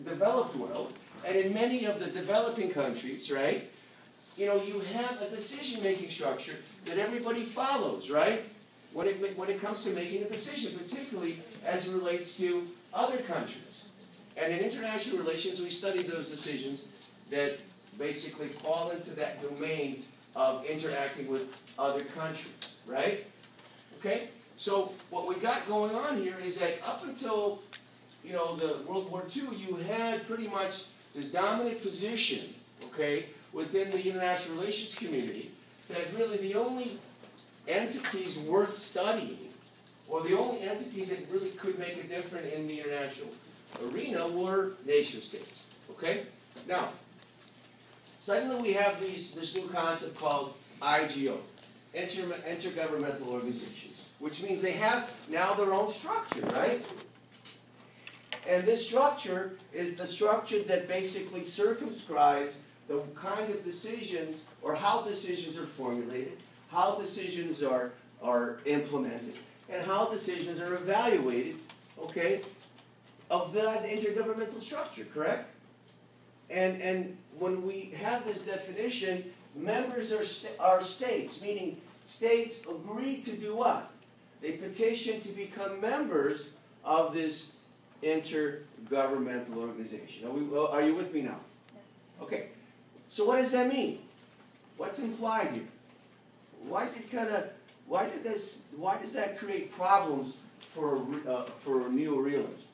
developed world, and in many of the developing countries, right, you know, you have a decision-making structure that everybody follows, right, when it comes to making a decision, particularly as it relates to other countries. And in international relations, we study those decisions that basically fall into that domain of interacting with other countries, right? Okay? So what we got going on here is that up until, you know, the World War II, you had pretty much this dominant position, okay, within the international relations community, that really the only entities worth studying, or the only entities that really could make a difference in the international arena, were nation states. Okay? Now, suddenly we have this new concept called IGO, intergovernmental organizations, which means they have now their own structure, right? And this structure is the structure that basically circumscribes the kind of decisions, or how decisions are formulated, how decisions are implemented, and how decisions are evaluated, okay, of that intergovernmental structure, correct? And when we have this definition, members are states, meaning states agree to do what? They petition to become members of this intergovernmental organization. Are you with me now? Yes. Okay. So what does that mean? What's implied here? Why does that create problems for neorealism?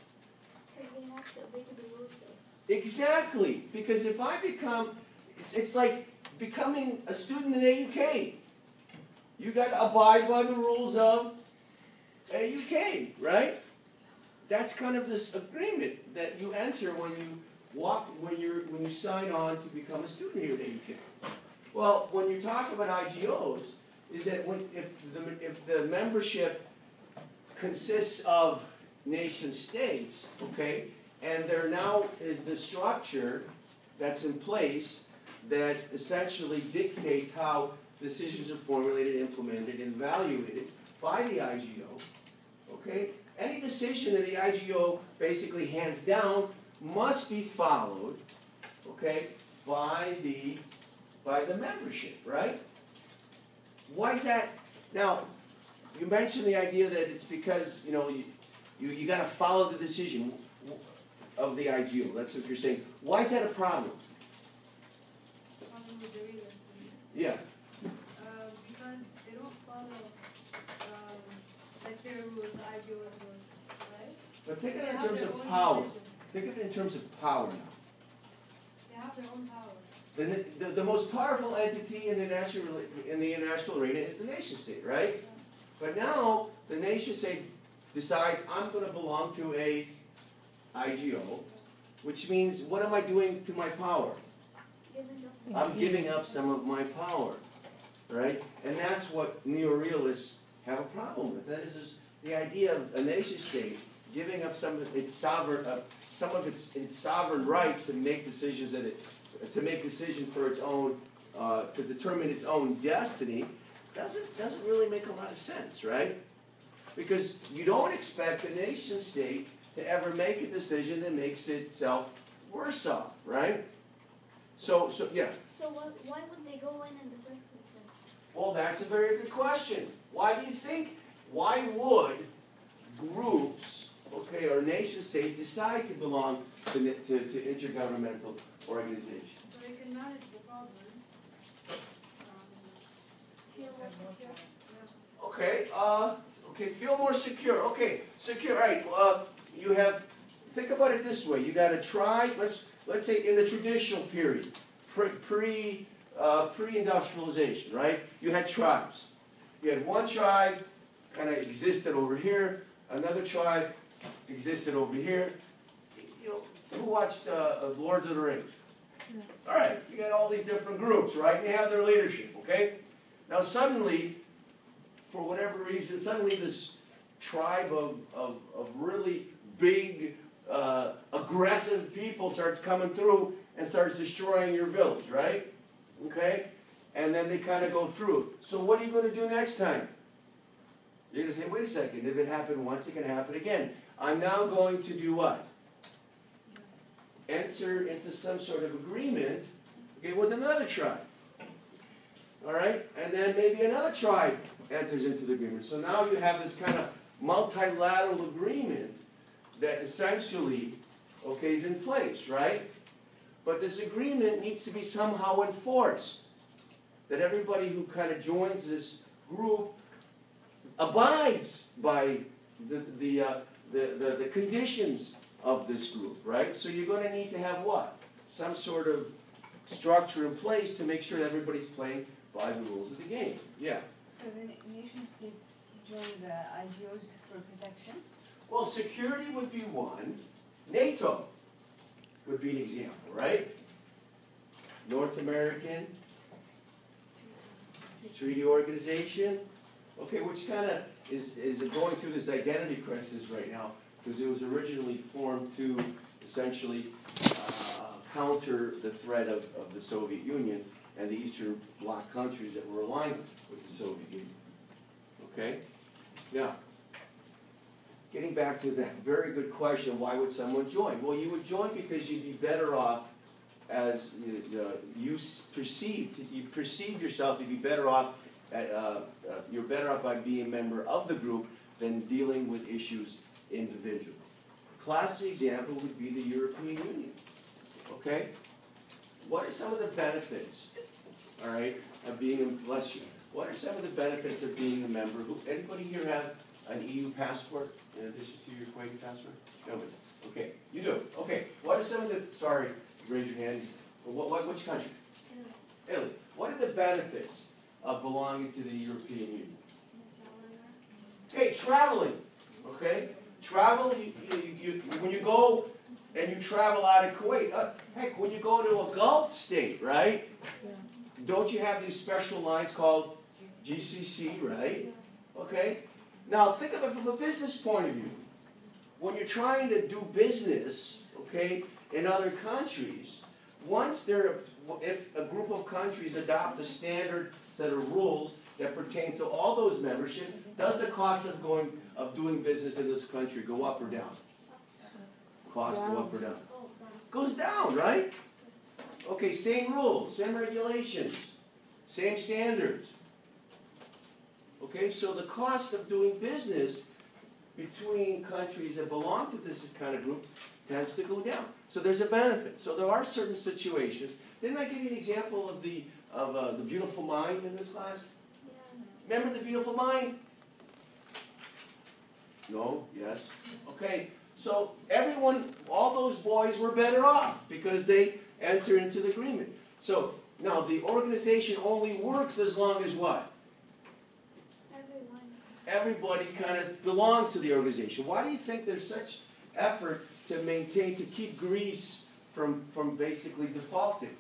Because they have to obey to the rules. Exactly. Because if I become, it's like becoming a student in AUK. You got to abide by the rules of AUK, right? That's kind of this agreement that you enter when you sign on to become a student here at AUK. Well, when you talk about IGOs, is that if the membership consists of nation states, okay, and there now is the structure that's in place that essentially dictates how decisions are formulated, implemented, and evaluated by the IGO, okay, any decision that the IGO basically hands down must be followed, okay, by the membership, right? Why is that? Now, you mentioned the idea that it's because, you know, you got to follow the decision of the IGO. That's what you're saying. Why is that a problem? Problem with the real estate. Yeah. Because they don't follow like their rules, the IGO's rules, right? But think of They it in have terms their of own power. decision. Think of it in terms of power now. They have their own power. The most powerful entity in the international arena is the nation state, right? But now the nation state decides I'm going to belong to a IGO, which means what am I doing to my power? I'm giving up some of my power, right? And that's what neorealists have a problem with. That is the idea of a nation state giving up some of its sovereign right to make decisions for its own, to determine its own destiny, doesn't really make a lot of sense, right? Because you don't expect a nation state to ever make a decision that makes itself worse off, right? So yeah. So why would they go in the first place then? Well, that's a very good question. Why would groups, okay, or nation states decide to belong to intergovernmental organizations? So they can manage the problems. Feel more secure. Yeah. Okay, feel more secure. Okay, secure. All right. You have. Think about it this way. You got a tribe. Let's say in the traditional period, pre-industrialization, right? You had tribes. You had one tribe, kind of existed over here. Another tribe existed over here. You know, who watched Lords of the Rings? Yeah. All right, you got all these different groups, right? And they have their leadership, okay? Now suddenly, for whatever reason, suddenly this tribe of really big, aggressive people starts coming through and starts destroying your village, right? Okay? And then they kind of go through. So what are you going to do next time? You're going to say, wait a second, if it happened once, it can happen again. I'm now going to do what? enter into some sort of agreement, okay, with another tribe. All right? And then maybe another tribe enters into the agreement. So now you have this kind of multilateral agreement that essentially, okay, is in place, right? But this agreement needs to be somehow enforced. That everybody who kind of joins this group abides by the conditions of this group, right? So you're going to need to have what? Some sort of structure in place to make sure that everybody's playing by the rules of the game. Yeah. So then nation states join the IGOs for protection? Well, security would be one. NATO would be an example, right? North American Treaty Organization, okay, which kind of is going through this identity crisis right now because it was originally formed to essentially counter the threat of the Soviet Union and the Eastern Bloc countries that were aligned with the Soviet Union. Okay? Now, getting back to that very good question, why would someone join? Well, you would join because you'd be better off as you perceive yourself to be better off. You're better off by being a member of the group than dealing with issues individually. Classic example would be the European Union. Okay, what are some of the benefits? All right, of being bless you. What are some of the benefits of being a member? Anybody here have an EU passport in addition to your Kuwaiti passport? Nobody. Okay, you do. Okay, what are some of the? Sorry, raise your hand. Which country? Italy. What are the benefits of belonging to the European Union? Hey, traveling. Okay, travel. When you go and you travel out of Kuwait, heck, when you go to a Gulf state, right? Yeah. Don't you have these special lines called GCC, right? Okay. Now think of it from a business point of view. When you're trying to do business, okay, in other countries, if a group of countries adopt a standard set of rules that pertain to all those membership, does the cost of doing business in this country go up or down? Costs go up or down? Goes down, right? Okay, same rules, same regulations, same standards. Okay, so the cost of doing business between countries that belong to this kind of group tends to go down. So there's a benefit. So there are certain situations. Didn't I give you an example of the beautiful mind in this class? Yeah. Remember the beautiful mind? No? Yes? Okay. So everyone, all those boys were better off because they enter into the agreement. So now the organization only works as long as what? Everybody kind of belongs to the organization. Why do you think there's such effort to keep Greece from basically defaulting?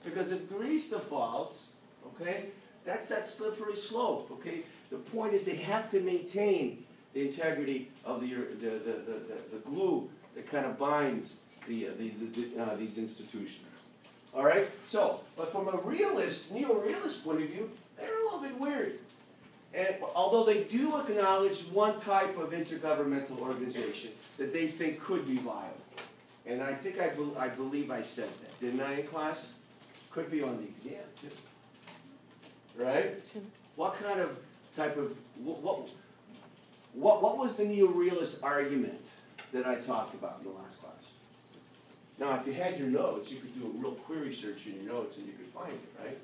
Because if Greece defaults, okay, that's that slippery slope, okay? The point is they have to maintain the integrity of the glue that kind of binds these institutions. All right? So, but from a neo-realist point of view, they're a little bit weird. And although they do acknowledge one type of intergovernmental organization that they think could be viable. And I think I believe I said that. Didn't I in class? Could be on the exam too. Right? What kind of type of what was the neo-realist argument that I talked about in the last class? Now, if you had your notes, you could do a real query search in your notes and you could find it, right?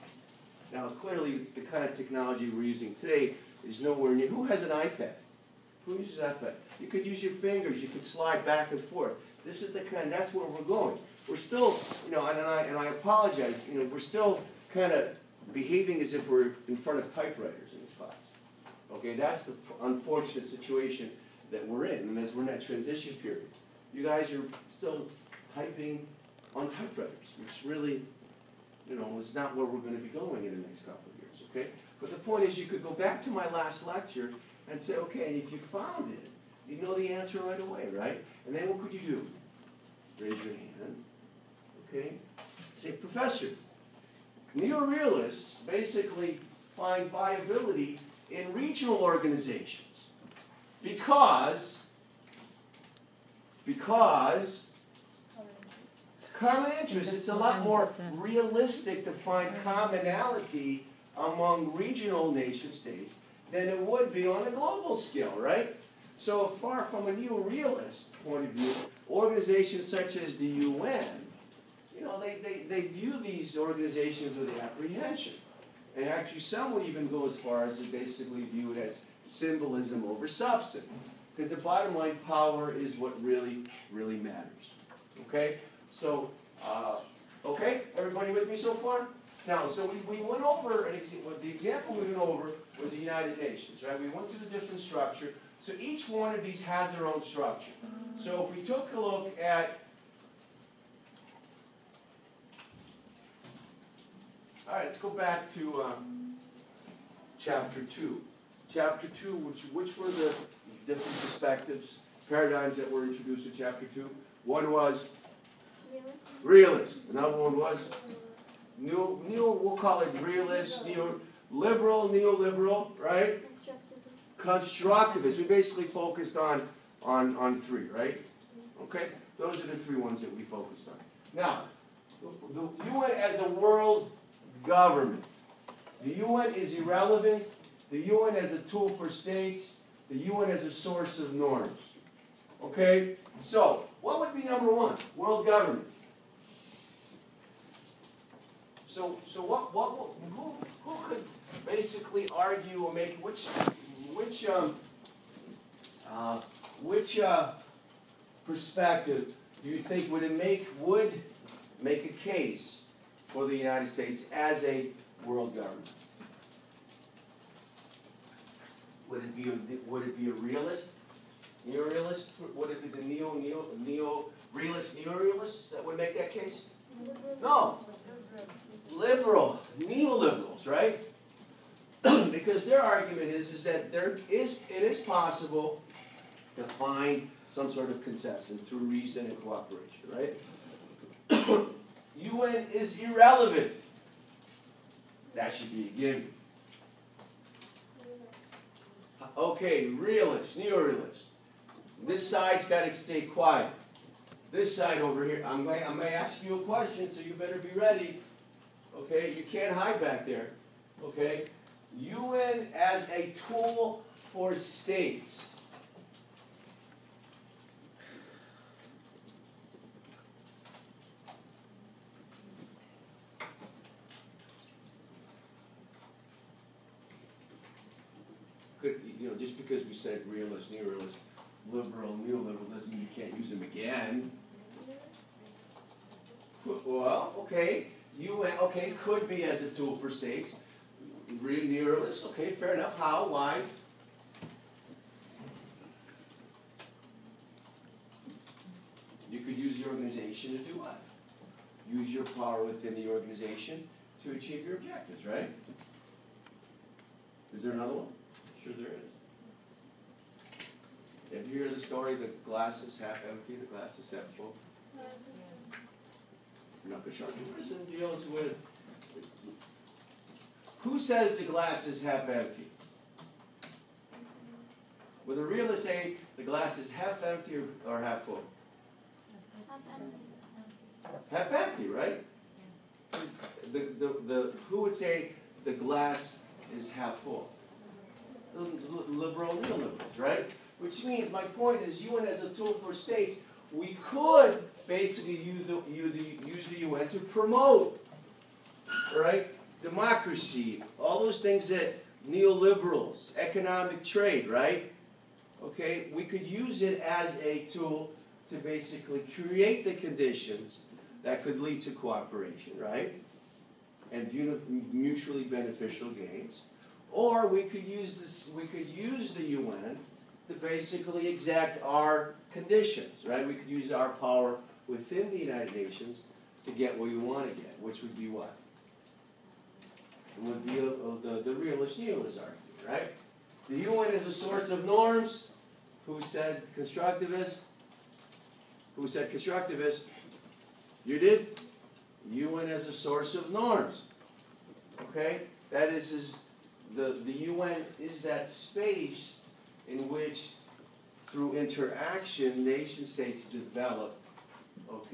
Now, clearly, the kind of technology we're using today is nowhere near. Who has an iPad? Who uses an iPad? You could use your fingers. You could slide back and forth. This is the kind. That's where we're going. We're still, and I apologize. We're still kind of behaving as if we're in front of typewriters in this class. Okay, that's the unfortunate situation that we're in, and as we're in that transition period, you guys are still typing on typewriters, which really, is not where we're going to be going in the next couple of years. Okay, but the point is, you could go back to my last lecture and say, okay, and if you found it, you know the answer right away, right? And then what could you do? Raise your hand. Okay, say, Professor, neo-realists basically find viability in regional organizations because Common interest, it's a lot more realistic to find commonality among regional nation states than it would be on a global scale, right? So far from a neo-realist point of view, organizations such as the UN, you know, they view these organizations with apprehension. And actually some would even go as far as to basically view it as symbolism over substance. Because the bottom line, power is what really, really matters. Okay? So, okay, everybody with me so far? Now, so we went over, the example we went over was the United Nations, right? We went through the different structure. So each one of these has their own structure. So if we took a look at, all right, let's go back to chapter 2. Chapter 2, which were the different perspectives, paradigms that were introduced in chapter 2? One was realist. Another one was we'll call it realist, neoliberal, right? Constructivist. We basically focused on three, right? Okay? Those are the three ones that we focused on. Now, the UN as a world government. The UN is irrelevant. The UN as a tool for states. The UN as a source of norms. Okay? So, what would be number one? World government. So who could basically argue or make which perspective do you think would make a case for the United States as a world government? Would it be a realist, neo-realist? Would it be the neo-realist, neo-realists that would make that case? No. Liberal, neoliberals, right? Because their argument is that it is possible to find some sort of consensus through reason and cooperation, right? UN is irrelevant. That should be a given. Okay, realist, neo-realist. This side's got to stay quiet. This side over here, I may ask you a question, so you better be ready. Okay, you can't hide back there. Okay, UN as a tool for states. Just because we said realist, neo-realist, liberal, neoliberal doesn't mean you can't use them again. Well, okay, UN, okay, could be as a tool for states. Neo-realist, okay, fair enough. How? Why? You could use the organization to do what? Use your power within the organization to achieve your objectives, right? Is there another one? Sure there is. Have you heard the story, the glass is half empty, the glass is half full? No, Constructivism deals with, who says the glass is half empty? Would a realist say the glass is half empty or half full? Half empty. Half empty, right? Who would say the glass is half full? Liberal neoliberals, right? Which means, my point is, UN as a tool for states, we could basically use the UN to promote, right, democracy, all those things that neoliberals, economic trade, right? Okay, we could use it as a tool to basically create the conditions that could lead to cooperation, right? And mutually beneficial gains. Or we could use the UN to basically exact our conditions, right? We could use our power within the United Nations to get what we want to get, which would be what? It would be the realist nihilist argument, right? The UN is a source of norms. Who said constructivist? Who said constructivist? You did? UN as a source of norms. Okay? That is the UN is that space in which, through interaction, nation states develop, okay,